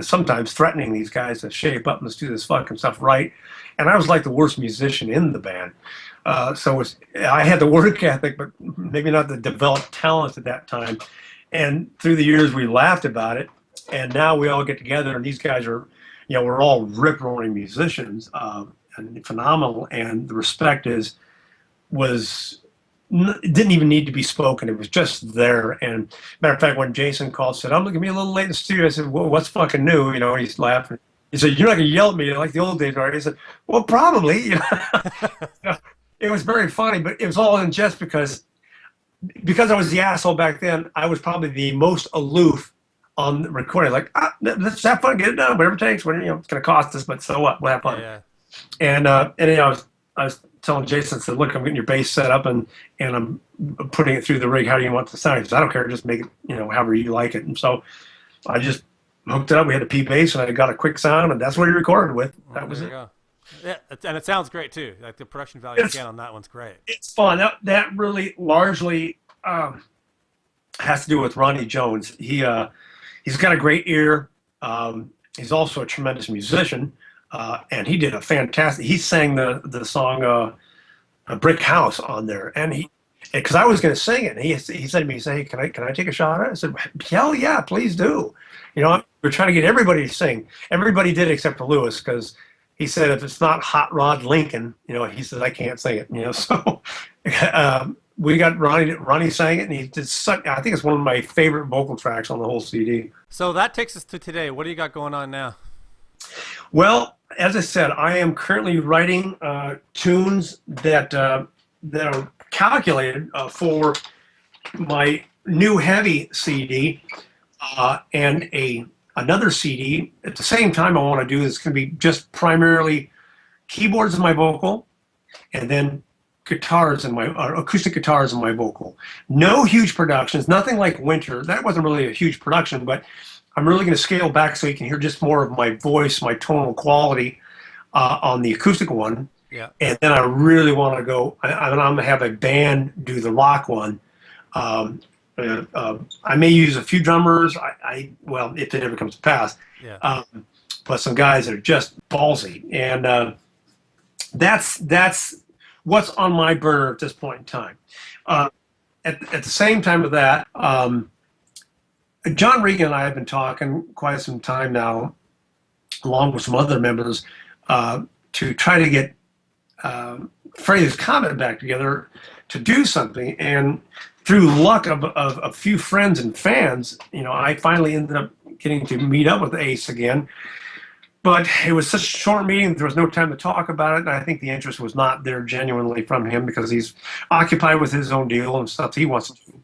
sometimes threatening these guys to shape up and let's do this fucking stuff right. And I was like the worst musician in the band. So I had the work ethic, but maybe not the developed talent at that time. And through the years, we laughed about it. And now we all get together, and these guys are, we're all rip-roaring musicians, and phenomenal. And the respect didn't even need to be spoken. It was just there. And matter of fact, when Jason called, said, "I'm going to be a little late in the studio," I said, "Well, what's fucking new?" He's laughing. He said, "You're not going to yell at me like the old days, right?" I said, "Well, probably." It was very funny, but it was all in jest because I was the asshole back then. I was probably the most aloof on the recording. Like, let's have fun, get it done, whatever it takes. It's going to cost us, but so what? We'll have fun. Yeah. And I was telling Jason, I said, "Look, I'm getting your bass set up and I'm putting it through the rig. How do you want it to sound?" He said, "I don't care. Just make it, however you like it." And so I just hooked it up. We had a P bass, and I got a quick sound, and that's what he recorded with. That was it. Go. Yeah, and it sounds great too. Like the production value again on that one's great. It's fun. That really largely has to do with Ronnie Jones. He's got a great ear. He's also a tremendous musician, and he did a fantastic. He sang the song "A Brick House" on there, and because I was going to sing it, and he said to me, "Hey, can I take a shot at it?" I said, "Hell yeah, please do." We're trying to get everybody to sing. Everybody did except for Lewis, because he said if it's not Hot Rod Lincoln, he said I can't sing it. So we got Ronnie sang it, and he did such. I think it's one of my favorite vocal tracks on the whole CD. So that takes us to today. What do you got going on now? Well, as I said, I am currently writing tunes that are calculated for my new heavy CD and another CD. At the same time, I want to do is going to be just primarily keyboards in my vocal, and then acoustic guitars in my vocal. No huge productions, nothing like Winter. That wasn't really a huge production, but I'm really going to scale back so you can hear just more of my voice, my tonal quality on the acoustic one. Yeah. And then I really want to go, I'm going to have a band do the rock one. I may use a few drummers. Well, if it ever comes to pass. Yeah. But some guys that are just ballsy, and that's what's on my burner at this point in time. At the same time of that, John Regan and I have been talking quite some time now, along with some other members, to try to get Frehley's Comet back together to do something. And through luck of a few friends and fans, I finally ended up getting to meet up with Ace again. But it was such a short meeting, there was no time to talk about it, and I think the interest was not there genuinely from him because he's occupied with his own deal and stuff he wants to do.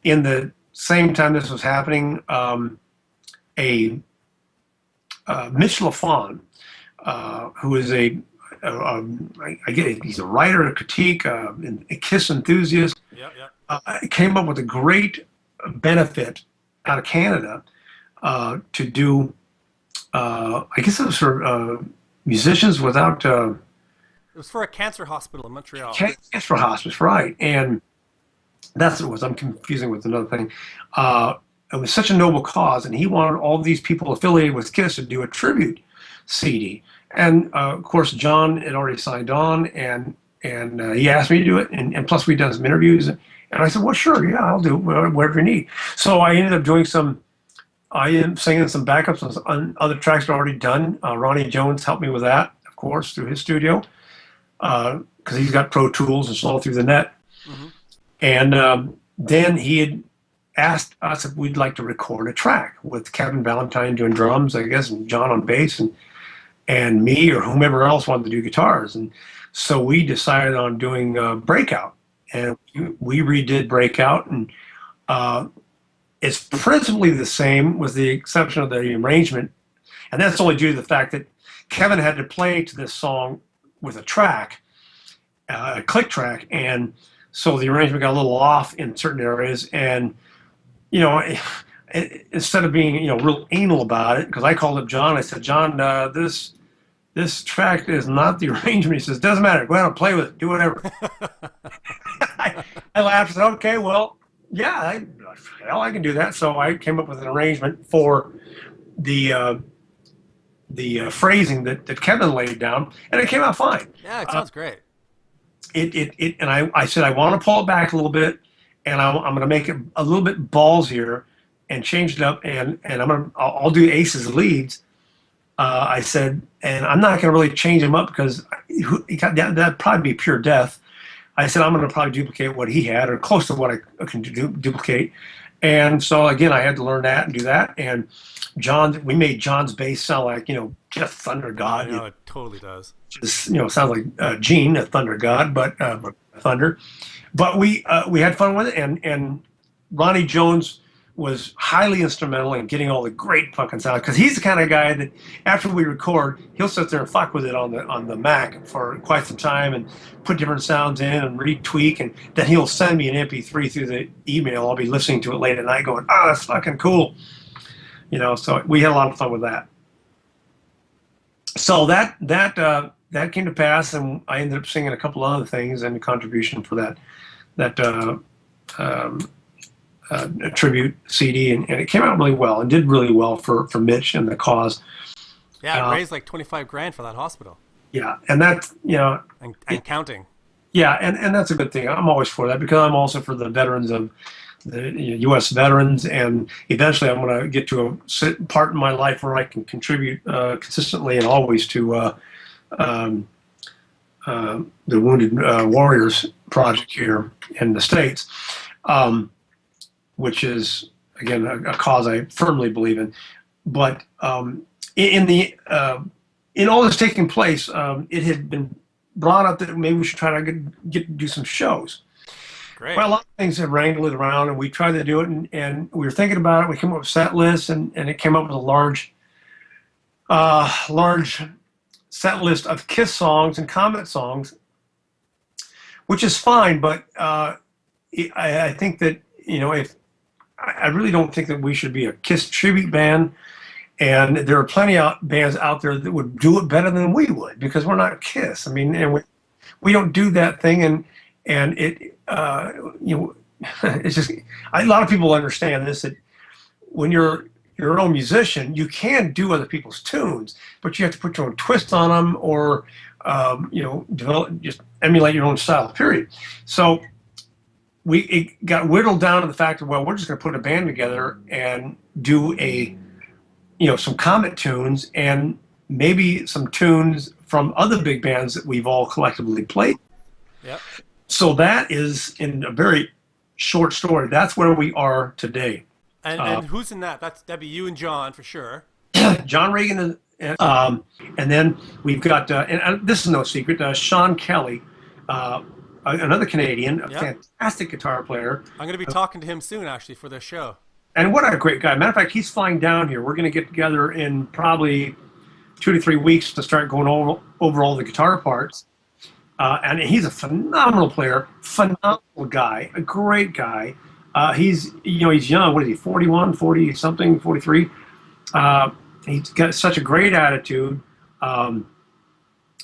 In the same time this was happening, Mitch LaFon, who is a I get it. He's a writer, a critique, and a Kiss enthusiast. Yep. Came up with a great benefit out of Canada to do. I guess it was for musicians without. It was for a cancer hospital in Montreal. Cancer hospice, right? And that's what it was. I'm confusing with another thing. It was such a noble cause, and he wanted all these people affiliated with Kiss to do a tribute CD. And of course, John had already signed on, and he asked me to do it. And plus, we'd done some interviews, and I said, "Well, sure, yeah, I'll do whatever you need." So I ended up doing I am singing some backups on other tracks that are already done. Ronnie Jones helped me with that, of course, through his studio, because he's got Pro Tools and it's all through the net. Mm-hmm. And then he had asked us if we'd like to record a track with Kevin Valentine doing drums, I guess, and John on bass, and me or whomever else wanted to do guitars. And so we decided on doing Breakout, and we redid Breakout, and it's principally the same with the exception of the arrangement, and that's only due to the fact that Kevin had to play to this song with a track, a click track, and so the arrangement got a little off in certain areas. And instead of being real anal about it, because I called up John, I said, "John, this track is not the arrangement." He says, "Doesn't matter. Go ahead and play with it. Do whatever." I laughed and said, "Okay, well, yeah, I can do that." So I came up with an arrangement for the phrasing that Kevin laid down, and it came out fine. Yeah, it sounds great. And I said I want to pull it back a little bit, and I'm going to make it a little bit ballsier and change it up, and I'll do Ace's leads. I said, and I'm not going to really change him up because that'd probably be pure death. I said I'm going to probably duplicate what he had, or close to what I can duplicate. And so again, I had to learn that and do that. And we made John's bass sound like Jeff Thunder God. I know, it totally does. Just sounds like Gene, a Thunder God, but Thunder. But we had fun with it, and Ronnie Jones was highly instrumental in getting all the great fucking sound, because he's the kind of guy that after we record, he'll sit there and fuck with it on the Mac for quite some time and put different sounds in and retweak, and then he'll send me an MP3 through the email. I'll be listening to it late at night going, "Oh, that's fucking cool." So we had a lot of fun with that. So that came to pass, and I ended up singing a couple other things and a contribution for that tribute CD, and it came out really well and did really well for Mitch and the cause. Yeah, it raised like $25,000 for that hospital. Yeah, and that's and counting. Yeah, and that's a good thing. I'm always for that, because I'm also for the veterans of the U.S. veterans, and eventually I'm going to get to a part in my life where I can contribute consistently and always to the Wounded Warriors Project here in the States, which is, again, a cause I firmly believe in. But in all this taking place, it had been brought up that maybe we should try to do some shows. Great. Well, a lot of things have wrangled it around, and we tried to do it, and we were thinking about it. We came up with set lists, and it came up with a large set list of Kiss songs and Comet songs, which is fine. But I think that I really don't think that we should be a Kiss tribute band, and there are plenty of bands out there that would do it better than we would, because we're not Kiss. I mean, and we don't do that thing, and it it's just, a lot of people understand this, that when you're your own musician, you can do other people's tunes, but you have to put your own twist on them, or develop, just emulate your own style. Period. So it got whittled down to the fact that, well, we're just going to put a band together and do some Comet tunes, and maybe some tunes from other big bands that we've all collectively played. Yep. So that is, in a very short story, that's where we are today. And who's in that? That'd be you and John for sure. John Regan, and then we've got, and this is no secret, Sean Kelly, another Canadian, a fantastic guitar player. I'm going to be talking to him soon, actually, for this show. And what a great guy. Matter of fact, he's flying down here. We're going to get together in probably 2 to 3 weeks to start going over all the guitar parts. And he's a phenomenal player, phenomenal guy, a great guy. He's young. What is he? 41, 40 something, 43. He's got such a great attitude.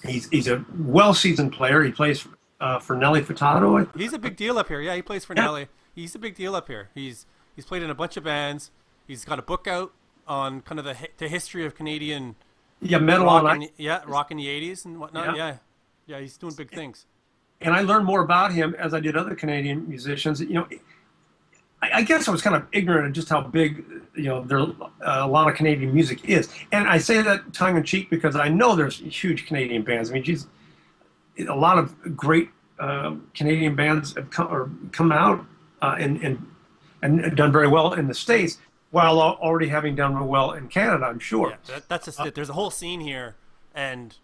He's a well-seasoned player. He plays for Nelly Furtado. He's a big deal up here. Yeah, he plays for Nelly. He's a big deal up here. He's played in a bunch of bands. He's got a book out on kind of the history of Canadian metal rock on rock in the 80s and whatnot. Yeah, he's doing big things. And I learned more about him as I did other Canadian musicians. I guess I was kind of ignorant of just how big, a lot of Canadian music is. And I say that tongue in cheek because I know there's huge Canadian bands. I mean, a lot of great Canadian bands have come out and done very well in the States, while already having done real well in Canada, I'm sure. Yeah, that's just it. There's a whole scene here, and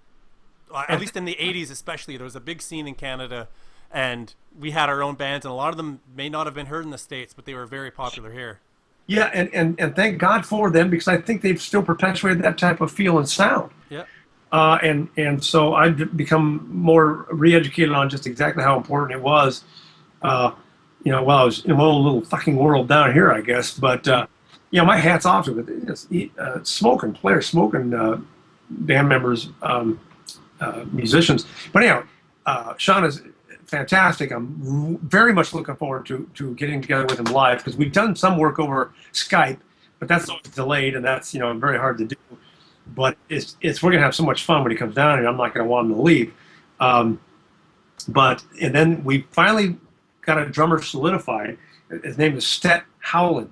at least in the 80s especially, there was a big scene in Canada, and we had our own bands, and a lot of them may not have been heard in the States, but they were very popular here. Yeah, and thank God for them, because I think they've still perpetuated that type of feel and sound. Yeah. And so I've become more re-educated on just exactly how important it was, while I was in my own little fucking world down here, I guess. But, my hat's off to it. Smoking band members, musicians. But anyhow, Sean is fantastic. I'm very much looking forward to getting together with him live, because we've done some work over Skype, but that's always delayed, and that's very hard to do. But we're gonna have so much fun when he comes down here. I'm not gonna want him to leave. And then we finally got a drummer solidified. His name is Stet Howland.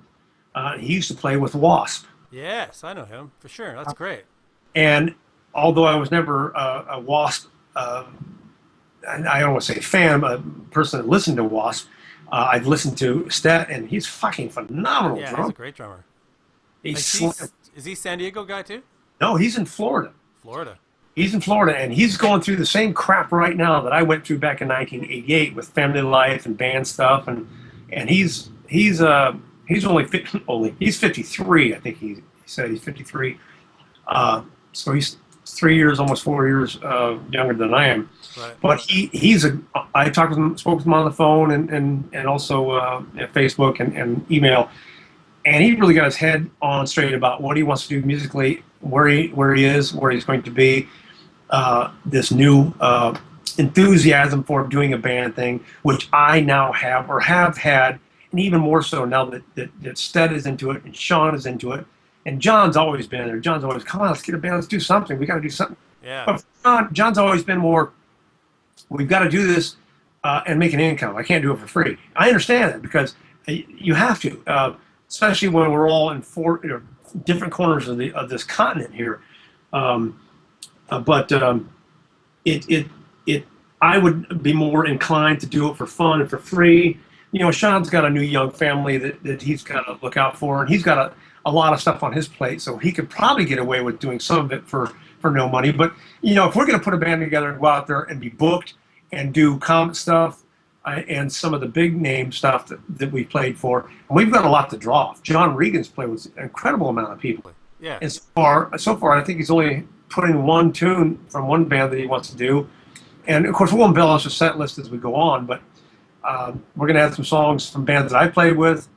He used to play with Wasp. Yes, I know him for sure. That's great. And although I was never a Wasp, I don't want to say fan, but a person that listened to Wasp, I've listened to Stet, and he's fucking phenomenal. Yeah, drummer. He's a great drummer. Is he San Diego guy too? No, he's in Florida. He's in Florida, and he's going through the same crap right now that I went through back in 1988 with family life and band stuff, and he's only 53. I think he said he's 53. So he's 3 years, almost 4 years younger than I am. Right. But I talked with him, spoke with him on the phone and also at Facebook and email, and he really got his head on straight about what he wants to do musically, where he is, where he's going to be. This new enthusiasm for doing a band thing, which I now have had, and even more so now that Stet is into it and Sean is into it, and John's always been there. John's always, come on, let's get a band, let's do something. We got to do something. Yeah. But John's always been more, we've got to do this and make an income. I can't do it for free. I understand that, because you have to, especially when we're all in different corners of this continent here. But I would be more inclined to do it for fun and for free. Sean's got a new young family that he's got to look out for, and he's got a lot of stuff on his plate, so he could probably get away with doing some of it for no money. But if we're going to put a band together and go out there and be booked and do Comet stuff and some of the big name stuff that we played for, and we've got a lot to draw off. John Regan's played with an incredible amount of people. Yeah. And so far, I think he's only put in one tune from one band that he wants to do, and of course we'll embellish the set list as we go on. But we're going to have some songs from bands that I played with,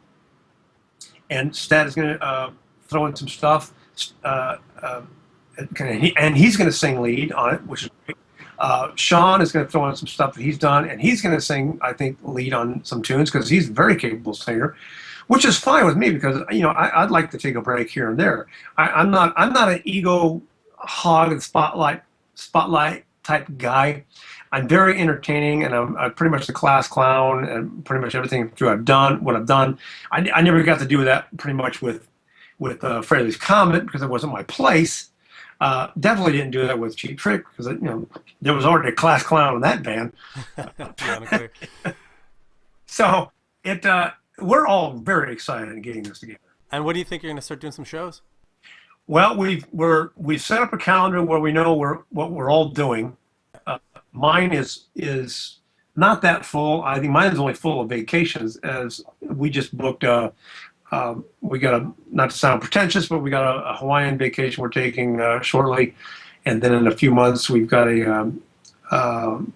and Stet is going to throw in some stuff, and he's going to sing lead on it, which is great. Sean is going to throw in some stuff that he's done, and he's going to sing, I think, lead on some tunes, because he's a very capable singer, which is fine with me, because I'd like to take a break here and there. I'm not an ego hog and spotlight type guy. I'm very entertaining, and I'm pretty much the class clown, and pretty much everything through what I've done. I never got to do that pretty much with Frehley's Comet, because it wasn't my place. Definitely didn't do that with Cheap Trick, because there was already a class clown in that band. So we're all very excited in getting this together. And what do you think you're going to start doing some shows? Well, we've set up a calendar where we know what we're all doing. Mine is not that full. I think mine is only full of vacations, as we just booked we got not to sound pretentious, but we got a Hawaiian vacation we're taking shortly. And then in a few months, we've got a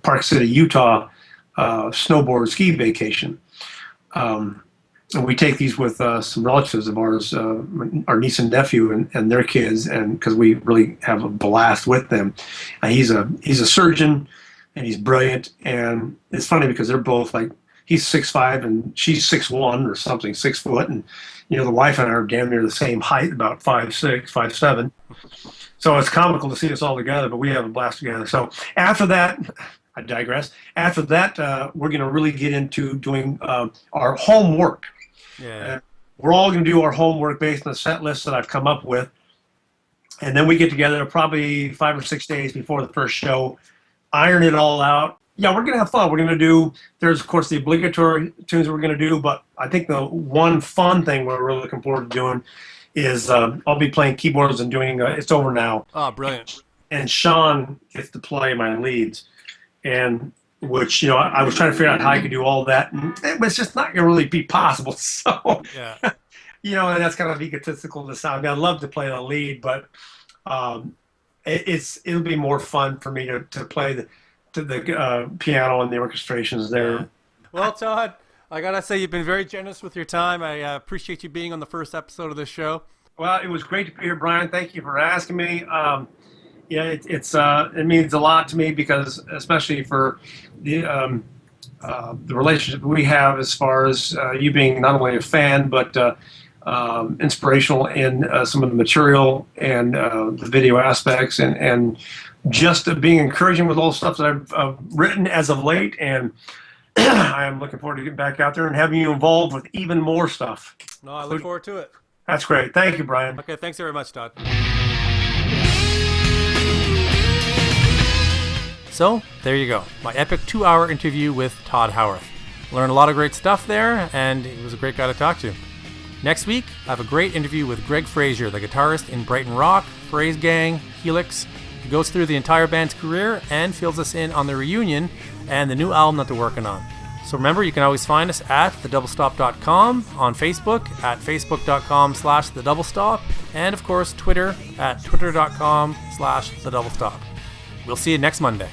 Park City, Utah snowboard ski vacation. And we take these with some relatives of ours, our niece and nephew and their kids, and because we really have a blast with them. He's a surgeon, and he's brilliant. And it's funny because they're both like, he's 6'5" and she's 6'1" or something, 6 foot, and the wife and I are damn near the same height, about 5'6", 5'7". So it's comical to see us all together, but we have a blast together. So after that, I digress. After that, we're going to really get into doing our homework. Yeah. We're all going to do our homework based on the set list that I've come up with. And then we get together probably 5 or 6 days before the first show, iron it all out. Yeah, we're going to have fun. We're going to do, there's, of course, the obligatory tunes we're going to do, but I think the one fun thing we're really looking forward to doing is I'll be playing keyboards and doing It's Over Now. Oh, brilliant. And Sean gets to play my leads. And which, I was trying to figure out how I could do all that, and it was just not going to really be possible. So, yeah. And that's kind of egotistical to sound. I'd love to play the lead, but it'll be more fun for me to play the piano and the orchestrations there. Yeah. Well, Todd, I got to say you've been very generous with your time. I appreciate you being on the first episode of this show. Well, it was great to be here, Brian. Thank you for asking me. It means a lot to me because, especially for the relationship we have, as far as you being not only a fan but inspirational in some of the material and the video aspects, and just being encouraging with all the stuff that I've written as of late. And I am looking forward to getting back out there and having you involved with even more stuff. No, I look forward to it. That's great. Thank you, Brian. Okay, thanks very much, Todd. So, there you go. My epic 2-hour interview with Tod Howarth. Learned a lot of great stuff there, and he was a great guy to talk to. Next week, I have a great interview with Greg Frazier, the guitarist in Brighton Rock, Phrase Gang, Helix. He goes through the entire band's career and fills us in on the reunion and the new album that they're working on. So remember, you can always find us at thedoubletop.com, on Facebook at facebook.com/thedoubletop, and of course Twitter at twitter.com/thedoubletop. We'll see you next Monday.